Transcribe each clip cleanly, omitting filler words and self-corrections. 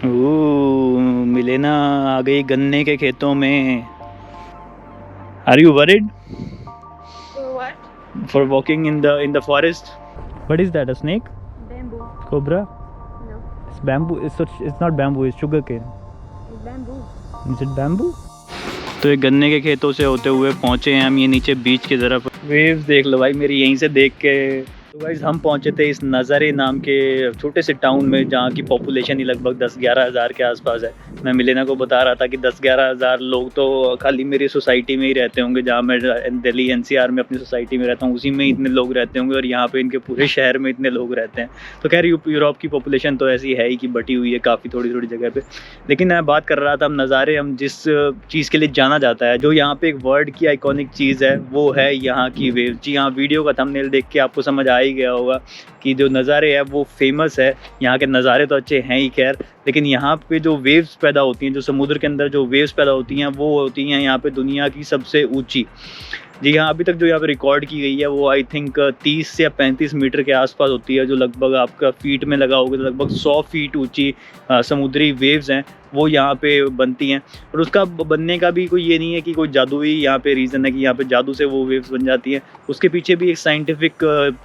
मिलेना आ गई गन्ने के खेतों में। Are you worried For what? for walking in the forest? What is that? A snake? Bamboo. Cobra? No. It's bamboo. It's not bamboo. It's sugarcane. It's bamboo. Is it bamboo? तो ये गन्ने के खेतों से होते हुए पहुंचे हैं हम ये नीचे बीच की तरफ। वेव्स देख लो भाई मेरी यहीं से देख के। तो गाइस हम पहुंचे थे इस नज़ारे नाम के छोटे से टाउन में जहाँ की पॉपुलेशन ही लगभग 10-11 हज़ार के आसपास है। मैं मिलेना को बता रहा था कि 10-11 हज़ार लोग तो खाली मेरी सोसाइटी में ही रहते होंगे जहाँ मैं दिल्ली NCR में अपनी सोसाइटी में रहता हूँ, उसी में इतने लोग रहते होंगे और यहाँ पे इनके पूरे शहर में इतने लोग रहते हैं। तो खैर यूरोप की पॉपुलेशन तो ऐसी है ही कि बटी हुई है काफ़ी थोड़ी थोड़ी जगह पे। लेकिन मैं बात कर रहा था हम नज़ारे, हम जिस चीज़ के लिए जाना जाता है, जो यहाँ पे एक वर्ल्ड की आइकॉनिक चीज़ है वो है यहाँ की वेव। जी हाँ, वीडियो का थंबनेल देख के आपको समझ आ ही गया होगा कि जो नज़ारे है वो फेमस है। यहाँ के नज़ारे तो अच्छे हैं ही खैर, लेकिन यहाँ पे जो वेव्स पैदा होती हैं, जो समुद्र के अंदर जो वेव्स पैदा होती हैं वो होती हैं यहाँ पे दुनिया की सबसे ऊंची। जी हाँ, अभी तक जो यहाँ पे रिकॉर्ड की गई है वो आई थिंक 30 या 35 मीटर के आसपास होती है, जो लगभग आपका फीट में लगा होगा तो लगभग 100 फीट ऊंची समुद्री वेव्स हैं वो यहाँ पे बनती हैं। और उसका बनने का भी कोई ये नहीं है कि कोई जादुई यहाँ पे रीज़न है कि यहाँ पे जादू से वो वेव्स बन जाती हैं। उसके पीछे भी एक साइंटिफिक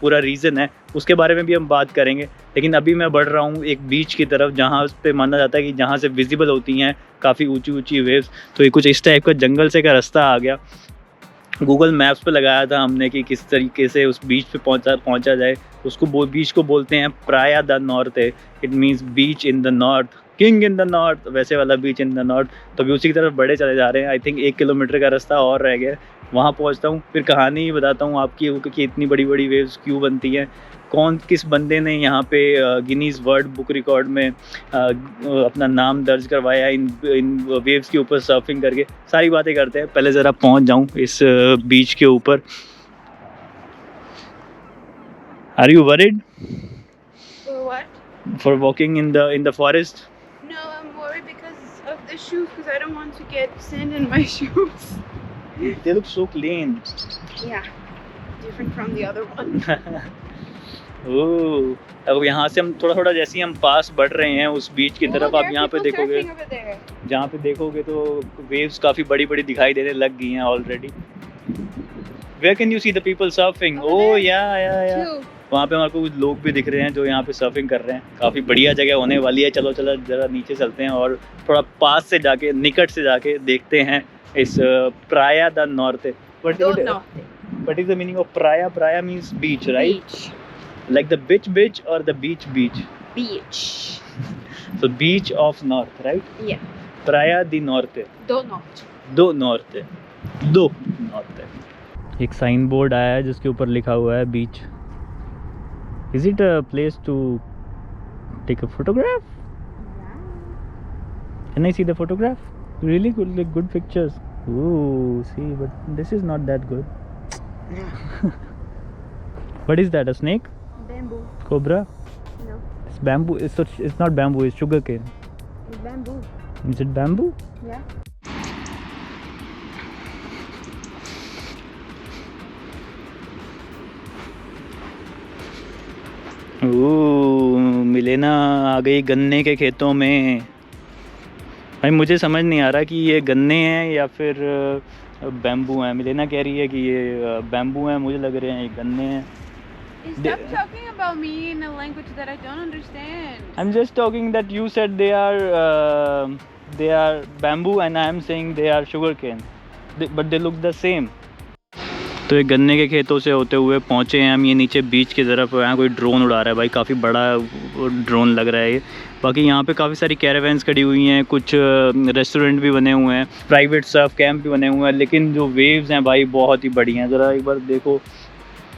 पूरा रीज़न है, उसके बारे में भी हम बात करेंगे। लेकिन अभी मैं बढ़ रहा हूँ एक बीच की तरफ जहाँ पे माना जाता है कि जहाँ से विजिबल होती हैं काफ़ी ऊंची ऊंची वेव्स। तो ये कुछ इस टाइप का जंगल से का रास्ता आ गया। गूगल मैप्स पे लगाया था हमने कि किस तरीके से उस बीच पे पहुंचा जाए। उसको बीच को बोलते हैं प्राया द नॉर्थ है। It means beach in the north, king in the north, वैसे वाला बीच इन द नॉर्थ। तो अभी उसी की तरफ बढ़े चले जा रहे हैं। आई थिंक 1 किलोमीटर का रास्ता और रह गया, वहाँ पहुँचता हूँ फिर कहानी ही बताता हूँ आपकी कि इतनी बड़ी बड़ी वेव्स क्यों बनती हैं, कौन किस बंदे ने यहाँ पे गिनीज़ वर्ल्ड बुक रिकॉर्ड में अपना नाम दर्ज करवाया इन वेव्स के ऊपर सर्फिंग करके। सारी बातें करते हैं, पहले ज़रा पहुँच जाऊँ इस बीच के ऊपर। Are you worried For what? For walking in the forest? No, I'm worried because of the shoes, because I don't want to get sand in my shoes. They look so clean. Yeah, different from the other one. ओह, अब यहाँ से हम थोड़ा थोड़ा जैसे ही हम पास बढ़ रहे हैं उस बीच की तरफ, आप यहाँ पे देखोगे, जहाँ पे देखोगे तो वेव्स काफ़ी बड़ी बड़ी दिखाई देने लग गई हैं already. Where can you see the people surfing? Oh yeah. वहाँ पे हमारे को कुछ लोग भी दिख रहे हैं जो यहाँ पे सर्फिंग कर रहे हैं। काफ़ी बढ़िया जगह होने वाली है। चलो ज़रा नीचे चलते हैं और थोड़ा पास से जाके निकट से जाके देखते हैं इस Praia the north. What is the meaning of Praia? Praia means beach, right? Beach. Like the beach or the beach? Beach. So beach of north, right? Yeah. Praia di Norte. Do norte. दो north है। एक sign board आया है जिसके ऊपर लिखा हुआ है बीच। Is it a place to take a photograph? Can I see the photograph? Really good, like good pictures. Ooh, see, but this is not that good. What is that? A snake? Bamboo. Cobra? No. It's bamboo. It's not bamboo. It's sugarcane. It's bamboo. Is it bamboo? Yeah. मिलेना आ गई गन्ने के खेतों में। भाई मुझे समझ नहीं आ रहा कि ये गन्ने हैं या फिर बैम्बू हैं। मिलेना कह रही है कि ये बैम्बू हैं, मुझे लग रहे हैं ये गन्ने हैं। Stop talking about me in a language that I don't understand. I'm just talking that you said they are bamboo and I am saying they are sugarcane, but they look the same. तो ये गन्ने के खेतों से होते हुए पहुँचे हैं हम ये नीचे बीच की तरफ। यहाँ कोई ड्रोन उड़ा रहा है भाई, काफ़ी बड़ा ड्रोन लग रहा है ये। बाकी यहाँ पे काफ़ी सारी कैरावैन्स खड़ी हुई हैं, कुछ रेस्टोरेंट भी बने हुए हैं, प्राइवेट सर्फ कैंप भी बने हुए हैं। लेकिन जो वेव्स हैं भाई बहुत ही बड़ी हैं। ज़रा एक बार देखो,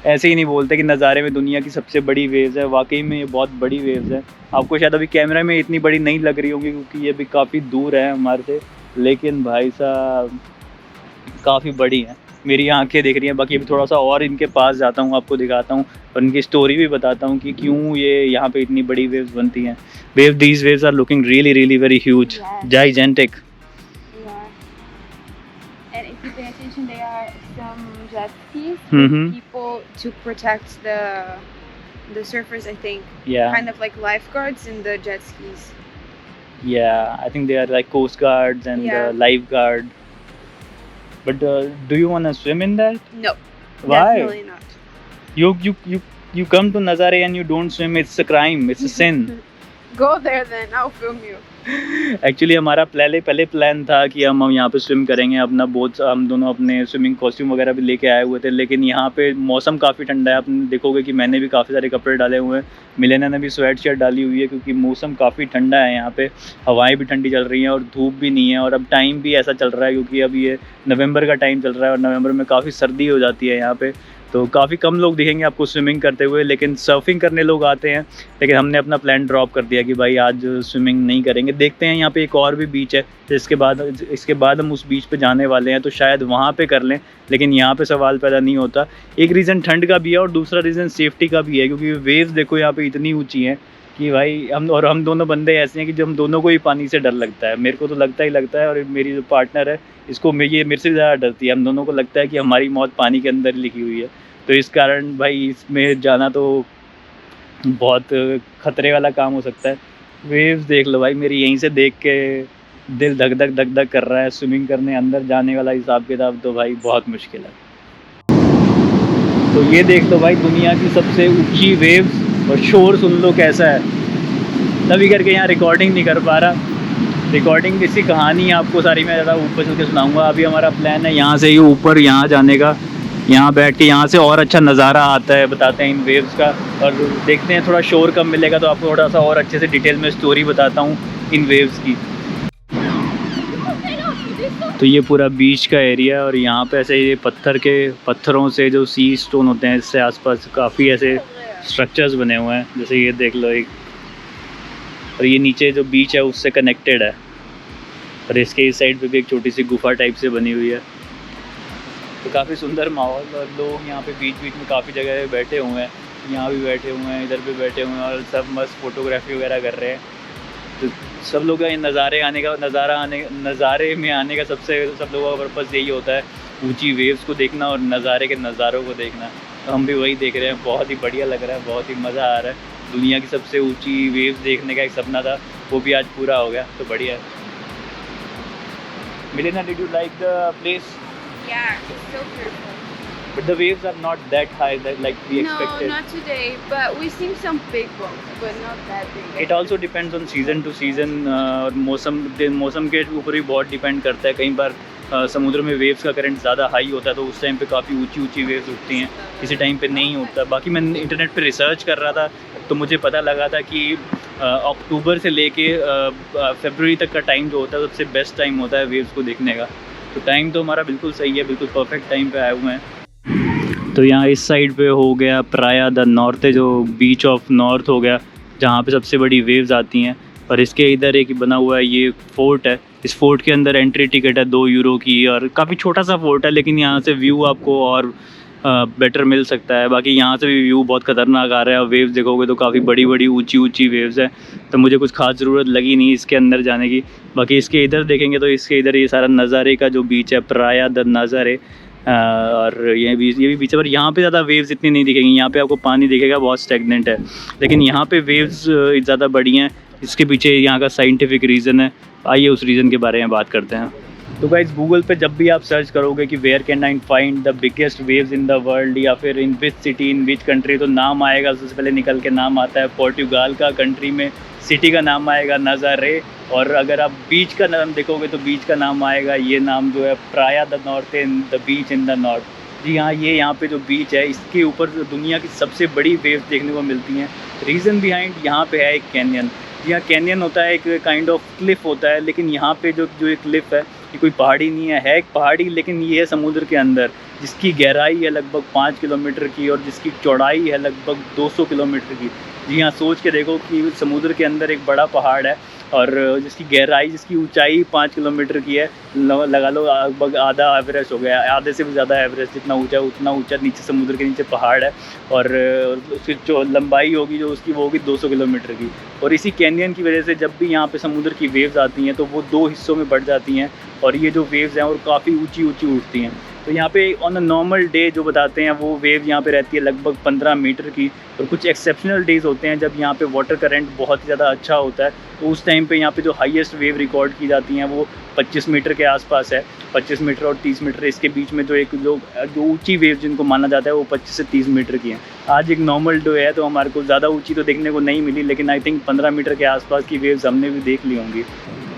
ऐसे ही नहीं बोलते कि नज़ारे में दुनिया की सबसे बड़ी वेव्स है, वाकई में ये बहुत बड़ी वेव्स है। आपको शायद अभी कैमरा में इतनी बड़ी नहीं लग रही होंगी क्योंकि ये भी काफ़ी दूर है हमारे से, लेकिन भाई साहब काफ़ी बड़ी हैं। मेरी आंखें देख रही हैं। बाकी अभी थोड़ा सा और इनके पास जाता हूँ, आपको दिखाता हूँ और इनकी स्टोरी भी बताता हूँ कि क्यों ये यहाँ पे इतनी बड़ी वेव्स बनती हैं। These waves are looking really very huge, gigantic. Yeah. And if you pay attention, there are some jet skis Mhm. people to protect the surfers, I think. Yeah. Kind of like lifeguards in the jet skis. Yeah, I think they are like coast guards and Yeah. lifeguard. But do you want to swim in that? No, Why? definitely not. You come to Nazare and you don't swim. It's a crime. It's a sin. Go there then, I'll film you. Actually हमारा पहले plan था कि हम यहाँ पे swim करेंगे, अपना boat हम दोनों अपने स्विमिंग कॉस्ट्यूम वगैरह भी लेके आए हुए थे, लेकिन यहाँ पे मौसम काफ़ी ठंडा है। आप देखोगे कि मैंने भी काफ़ी सारे कपड़े डाले हुए हैं, मिलेना ने भी स्वेट शर्ट डाली हुई है, क्योंकि मौसम काफ़ी ठंडा है यहाँ पे, हवाएं भी ठंडी चल रही हैं और धूप भी नहीं है। और अब टाइम भी ऐसा चल रहा है क्योंकि अब ये नवंबर का टाइम चल रहा है और नवंबर में काफ़ी सर्दी हो जाती है यहाँ पे, तो काफ़ी कम लोग दिखेंगे आपको स्विमिंग करते हुए, लेकिन सर्फिंग करने लोग आते हैं। लेकिन हमने अपना प्लान ड्रॉप कर दिया कि भाई आज स्विमिंग नहीं करेंगे। देखते हैं, यहाँ पे एक और भी बीच है, तो इसके बाद हम उस बीच पे जाने वाले हैं, तो शायद वहाँ पे कर लें, लेकिन यहाँ पे सवाल पैदा नहीं होता। एक रीज़न ठंड का भी है और दूसरा रीज़न सेफ्टी का भी है, क्योंकि वेव्स देखो यहाँ पे इतनी ऊँची हैं कि भाई हम दोनों बंदे ऐसे हैं कि जो हम दोनों को ही पानी से डर लगता है। मेरे को तो लगता है और मेरी जो पार्टनर है इसको ये मेरे से ज़्यादा डरती है। हम दोनों को लगता है कि हमारी मौत पानी के अंदर लिखी हुई है, तो इस कारण भाई इसमें जाना तो बहुत ख़तरे वाला काम हो सकता है। वेव्स देख लो भाई, मेरी यहीं से देख के दिल धक धक कर रहा है। स्विमिंग करने अंदर जाने वाला हिसाब किताब तो भाई बहुत मुश्किल है। तो ये देख लो भाई, दुनिया की सबसे ऊंची वेव्स, और शोर सुन लो कैसा है। तभी करके यहाँ रिकॉर्डिंग नहीं कर पा रहा। रिकॉर्डिंग की सी कहानी आपको सारी मैं ज़्यादा ऊपर चल के सुनाऊँगा। अभी हमारा प्लान है यहाँ से ही ऊपर यहाँ जाने का, यहाँ बैठ के यहाँ से और अच्छा नज़ारा आता है, बताते हैं इन वेव्स का, और देखते हैं थोड़ा शोर कम मिलेगा तो आपको थोड़ा सा और अच्छे से डिटेल में स्टोरी बताता हूँ इन वेव्स की। तो ये पूरा बीच का एरिया है और यहाँ पे ऐसे ये पत्थरों से जो सी स्टोन होते हैं, इससे आसपास काफ़ी ऐसे स्ट्रक्चर्स बने हुए हैं, जैसे ये देख लो एक, और ये नीचे जो बीच है उससे कनेक्टेड है, और इसके इस साइड पे भी एक छोटी सी गुफा टाइप से बनी हुई है। तो काफ़ी सुंदर माहौल, और लोग यहाँ पे बीच में काफ़ी जगह बैठे हुए हैं, यहाँ भी बैठे हुए हैं, इधर भी बैठे हुए हैं, और सब मस्त फ़ोटोग्राफी वगैरह कर रहे हैं। तो सब लोग का ये नज़ारे में आने का सब लोगों का पर्पज़ यही होता है, ऊंची वेव्स को देखना और नज़ारों को देखना। तो हम भी वही देख रहे हैं, बहुत ही बढ़िया लग रहा है, बहुत ही मज़ा आ रहा है। दुनिया की सबसे ऊंची वेव्स देखने का एक सपना था, वो भी आज पूरा हो गया, तो बढ़िया है। Milena, did you like the place? Yeah, it's so beautiful. But the waves are not that high that like we expected. No, not today, but we've seen some big ones, but not that big. It also depends on season to season, और मौसम के ऊपर भी बहुत depend करता है। कई बार समुद्र में वेव्स का करंट ज़्यादा हाई होता है, तो उस टाइम पे काफ़ी ऊंची वेव्स उठती हैं, किसी टाइम पे नहीं उठता। बाकी मैं इंटरनेट पे रिसर्च कर रहा था, तो मुझे पता लगा था कि अक्टूबर से लेके फरवरी तक का टाइम जो होता है सबसे बेस्ट टाइम होता है वेव्स को देखने का। तो टाइम तो हमारा बिल्कुल सही है, बिल्कुल परफेक्ट टाइम पे आए हुए हैं। तो यहाँ इस साइड पे हो गया प्राया द नॉर्थ, जो बीच ऑफ नॉर्थ हो गया, जहाँ पे सबसे बड़ी वेव्स आती हैं। और इसके इधर एक बना हुआ है ये फोर्ट है, इस फोर्ट के अंदर एंट्री टिकट है 2 यूरो की, और काफ़ी छोटा सा फोर्ट है, लेकिन यहाँ से व्यू आपको और बेटर मिल सकता है। बाकी यहाँ से भी व्यू बहुत ख़तरनाक आ रहा है, और वेव्स देखोगे तो काफ़ी बड़ी ऊंची वेव्स हैं, तो मुझे कुछ खास ज़रूरत लगी नहीं इसके अंदर जाने की। बाकी इसके इधर देखेंगे तो इसके इधर ये सारा नज़ारे का जो बीच है, प्राया द नज़ारे, और ये भी बीच है, पर यहाँ पे ज़्यादा वेव्स इतनी नहीं दिखेंगी। यहाँ पे आपको पानी दिखेगा, बहुत स्टैग्नेंट है, लेकिन यहाँ पे वेव्स ज़्यादा बड़ी हैं। इसके पीछे यहाँ का साइंटिफिक रीज़न है, आइए उस रीज़न के बारे में बात करते हैं। तो गाइस, गूगल पे जब भी आप सर्च करोगे कि where can I find the biggest waves in the world, या फिर इन which city in which country, तो नाम आएगा सबसे पहले निकल के नाम आता है पोर्टुगाल का, कंट्री में सिटी का नाम आएगा नज़ारे, और अगर आप बीच का नाम देखोगे तो बीच का नाम आएगा, ये नाम जो है Praia the north in the beach in the north. जी हाँ, ये यहाँ पे जो बीच है इसके ऊपर दुनिया की सबसे बड़ी वेव्स देखने को मिलती हैं। रीज़न बिहाइंड यहाँ पे है एक कैनियन। जी हाँ, कैनियन होता है, एक काइंड ऑफ क्लिफ होता है, लेकिन यहाँ पे जो ये क्लिफ है ये कोई पहाड़ी नहीं है एक पहाड़ी, लेकिन ये है समुद्र के अंदर, जिसकी गहराई है लगभग 5 किलोमीटर की और जिसकी चौड़ाई है लगभग 200 किलोमीटर की। जी हाँ, सोच के देखो कि समुद्र के अंदर एक बड़ा पहाड़ है और जिसकी गहराई, जिसकी ऊंचाई 5 किलोमीटर की है, लगा लो लगभग आधा एवरेस्ट हो गया, आधे से भी ज़्यादा एवरेस्ट। जितना ऊंचा उतना ऊंचा नीचे समुद्र के नीचे पहाड़ है, और उसकी जो लंबाई होगी जो उसकी वो होगी 200 किलोमीटर की। और इसी कैनियन की वजह से जब भी यहाँ पे समुद्र की वेव्स आती हैं तो वो 2 हिस्सों में बढ़ जाती हैं, और ये जो वेव्स हैं वो काफ़ी ऊंची उठती हैं। तो यहाँ पे ऑन अ नॉर्मल डे जो बताते हैं वो वेव यहाँ पे रहती है लगभग 15 मीटर की। और कुछ एक्सेप्शनल डेज़ होते हैं जब यहाँ पे वाटर करंट बहुत ही ज़्यादा अच्छा होता है, तो उस टाइम पे यहाँ पे जो हाईएस्ट वेव रिकॉर्ड की जाती हैं वो 25 मीटर के आसपास है। 25 मीटर और 30 मीटर इसके बीच में जो ऊंची वेव जिनको माना जाता है वो 25 से 30 मीटर की हैं। आज एक नॉर्मल डे है तो हमारे को ज़्यादा ऊंची तो देखने को नहीं मिली, लेकिन आई थिंक 15 मीटर के आसपास की वेव्स हमने भी देख ली होंगी।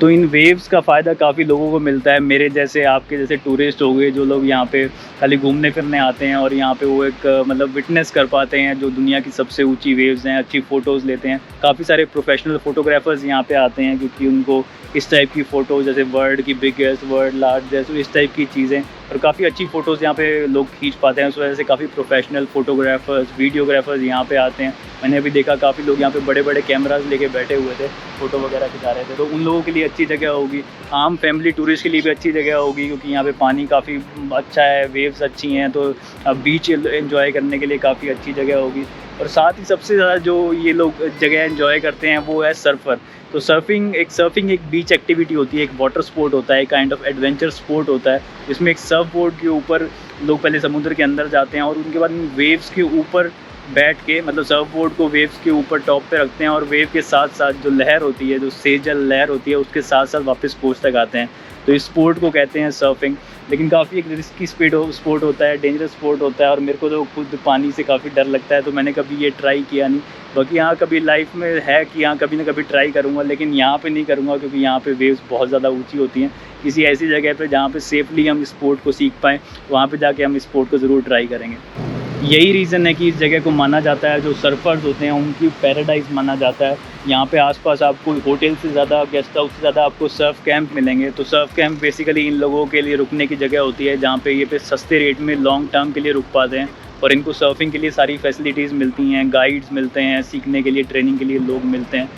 तो इन वेव्स का फ़ायदा काफ़ी लोगों को मिलता है, मेरे जैसे आपके जैसे टूरिस्ट हो गए जो लोग यहाँ पे खाली घूमने फिरने आते हैं और यहाँ पे वो एक मतलब विटनेस कर पाते हैं जो दुनिया की सबसे ऊंची वेव्स हैं, अच्छी फ़ोटोज़ लेते हैं। काफ़ी सारे प्रोफेशनल फ़ोटोग्राफर्स यहाँ पे आते हैं क्योंकि उनको इस टाइप की फ़ोटो जैसे वर्ल्ड की बिगेस्ट, वर्ल्ड लार्जेस्ट, इस टाइप की चीज़ें और काफ़ी अच्छी फ़ोटोज़ यहाँ पे लोग खींच पाते हैं। उस वजह से काफ़ी प्रोफेशनल फ़ोटोग्राफर्स, वीडियोग्राफर्स यहाँ पे आते हैं। मैंने अभी देखा काफ़ी लोग यहाँ पे बड़े बड़े कैमरास लेके बैठे हुए थे, फ़ोटो वगैरह खिंचा रहे थे। तो उन लोगों के लिए अच्छी जगह होगी, आम फैमिली टूरिस्ट के लिए भी अच्छी जगह होगी क्योंकि यहाँ पे पानी काफ़ी अच्छा है, वेव्स अच्छी हैं, तो बीच एंजॉय करने के लिए काफ़ी अच्छी जगह होगी। और साथ ही सबसे ज़्यादा जो ये लोग जगह एंजॉय करते हैं वो है सर्फर। तो सर्फिंग एक बीच एक्टिविटी होती है, एक वाटर स्पोर्ट होता है, एक काइंड ऑफ एडवेंचर स्पोर्ट होता है जिसमें एक सर्फ बोर्ड के ऊपर लोग पहले समुद्र के अंदर जाते हैं और उनके बाद वेव्स के ऊपर बैठ के, मतलब सर्फ बोर्ड को वेव्स के ऊपर टॉप पे रखते हैं और वेव के साथ साथ जो लहर होती है, जो सेजल लहर होती है, उसके साथ साथ वापस कोस्ट तक आते हैं। तो इस स्पोर्ट को कहते हैं सर्फिंग। लेकिन काफ़ी एक रिस्की स्पोर्ट होता है, डेंजरस स्पोर्ट होता है और मेरे को तो खुद पानी से काफ़ी डर लगता है, तो मैंने कभी ये ट्राई किया नहीं। बाकी यहाँ कभी लाइफ में है कि यहाँ कभी ना कभी ट्राई करूँगा, लेकिन यहाँ पे नहीं करूँगा क्योंकि यहाँ पे वेव्स बहुत ज़्यादा ऊंची होती हैं। किसी ऐसी जगह पे जहाँ पे सेफली हम स्पोर्ट को सीख पाएँ, वहाँ पे जाके हम स्पोर्ट को ज़रूर ट्राई करेंगे। यही रीज़न है कि इस जगह को माना जाता है, जो सर्फर्स होते हैं उनकी पैराडाइज माना जाता है। यहाँ पे आसपास आपको होटल से ज़्यादा, गेस्ट हाउस से ज़्यादा आपको सर्फ कैंप मिलेंगे। तो सर्फ कैंप बेसिकली इन लोगों के लिए रुकने की जगह होती है जहाँ पे ये पे सस्ते रेट में लॉन्ग टर्म के लिए रुक पाते हैं और इनको सर्फिंग के लिए सारी फैसिलिटीज़ मिलती हैं, गाइड्स मिलते हैं, सीखने के लिए, ट्रेनिंग के लिए लोग मिलते हैं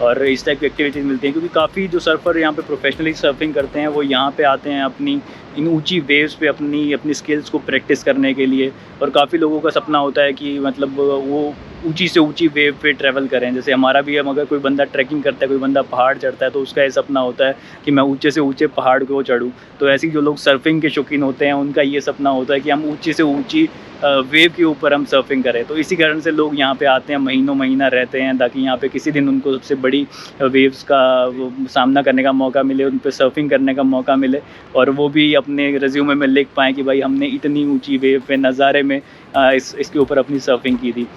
और इस टाइप की एक्टिविटीज़ मिलती हैं। क्योंकि काफ़ी जो सर्फर यहाँ पे प्रोफेशनली सर्फिंग करते हैं वो यहाँ पे आते हैं अपनी इन ऊंची वेव्स पे अपनी स्किल्स को प्रैक्टिस करने के लिए। और काफ़ी लोगों का सपना होता है कि मतलब वो ऊंची से ऊंची वेव पे ट्रैवल करें। जैसे हमारा भी, हम अगर कोई बंदा ट्रैकिंग करता है, कोई बंदा पहाड़ चढ़ता है, तो उसका ये सपना होता है कि मैं ऊंचे से ऊंचे पहाड़ को चढ़ूँ। तो ऐसे जो लोग सर्फिंग के शौकीन होते हैं उनका ये सपना होता है कि हम ऊंची से ऊंची वेव के ऊपर हम सर्फिंग करें। तो इसी कारण से लोग यहाँ पे आते हैं, महीना रहते हैं ताकि यहाँ पे किसी दिन उनको सबसे बड़ी वेव्स का वो सामना करने का मौका मिले, उन पे सर्फिंग करने का मौका मिले और वो भी अपने रिज्यूमे में लिख पाएँ कि भाई हमने इतनी ऊंची वेव पे नज़ारे में इसके ऊपर अपनी सर्फिंग की थी।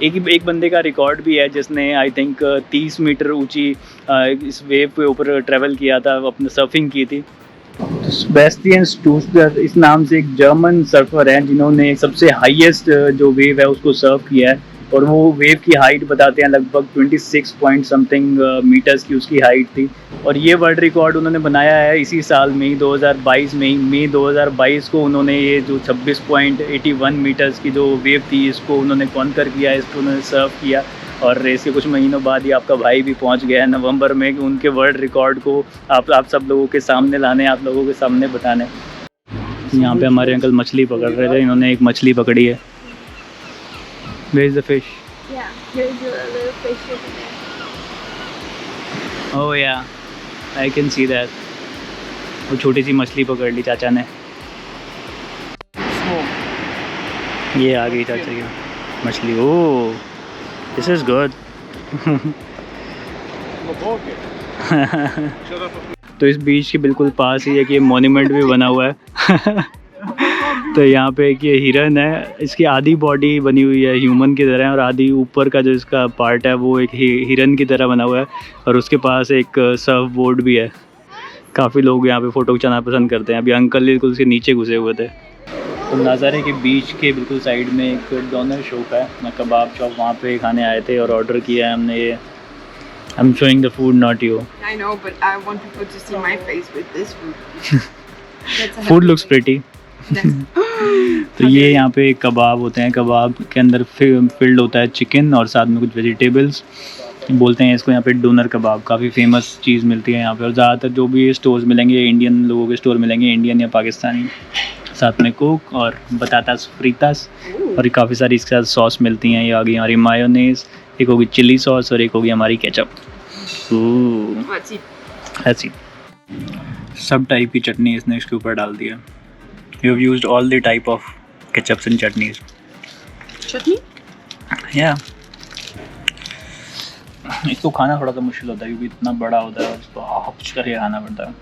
एक बंदे का रिकॉर्ड भी है जिसने आई थिंक 30 मीटर ऊंची इस वेव के ऊपर ट्रैवल किया था, अपने सर्फिंग की थी। सेबेस्टियन स्टूस्टर इस नाम से एक जर्मन सर्फर हैं जिन्होंने सबसे हाईएस्ट जो वेव है उसको सर्व किया है और वो वेव की हाइट बताते हैं लगभग 26 पॉइंट समथिंग मीटर्स की उसकी हाइट थी। और ये वर्ल्ड रिकॉर्ड उन्होंने बनाया है इसी साल में ही, 2022 में ही, मई 2022 को उन्होंने ये जो 26.81 मीटर्स की जो वेव थी इसको उन्होंने कॉन्कर किया, इसको उन्होंने सर्व किया। और इसके कुछ महीनों बाद ही आपका भाई भी पहुंच गया है नवंबर में उनके वर्ल्ड रिकॉर्ड को आप सब लोगों के सामने लाने, आप लोगों के सामने बताने। यहाँ पे हमारे अंकल मछली पकड़ रहे थे, इन्होंने एक मछली पकड़ी है। Where is the fish? Yeah, there's a little fish over there. Oh yeah, I can see that. वो छोटी सी मछली पकड़ ली चाचा ने। ये आ गई चाचा की मछली। ओह, this is good. तो इस बीच के बिल्कुल पास ही एक ये मॉन्यूमेंट भी बना हुआ है। तो यहाँ पे एक ये हिरन है, इसकी आधी बॉडी बनी हुई है ह्यूमन की तरह और आधी ऊपर का जो इसका पार्ट है वो एक हिरन की तरह बना हुआ है और उसके पास एक सर्फ बोर्ड भी है। काफ़ी लोग यहाँ पे फ़ोटो खिंचाना पसंद करते हैं। अभी अंकल बिल्कुल उसके नीचे घुसे हुए थे। तो नज़ारे के बीच के बिल्कुल साइड में एक डोनर शॉप है, मैं कबाब शॉप, वहाँ पे खाने आए थे और ऑर्डर किया है हमने ये। I'm showing the food, not you. I know, but I want people to see my face with this food. Food looks pretty. तो ये यहाँ पे कबाब होते हैं, कबाब के अंदर फिल्ड होता है चिकन और साथ में कुछ वेजिटेबल्स, बोलते हैं इसको यहाँ पे डोनर कबाब। काफ़ी फेमस चीज़ मिलती है यहाँ पे और ज़्यादातर जो भी स्टोर्स मिलेंगे इंडियन लोगों के स्टोर मिलेंगे, इंडियन या पाकिस्तानी, साथ में कोक और बतातास फ्रीतास और काफ़ी सारी इसके साथ सॉस मिलती हैं। ये आ गई हमारी मायोनीज, एक होगी चिली सॉस और एक होगी हमारी केचप। ऐसी सब टाइप की चटनी इसने इसके ऊपर डाल दिया। You have used all the type of ketchups and chutneys. Chutney? Yeah. इसको खाना थोड़ा सा मुश्किल होता है क्योंकि इतना बड़ा होता है और इसको हप्च करके खाना पड़ता है.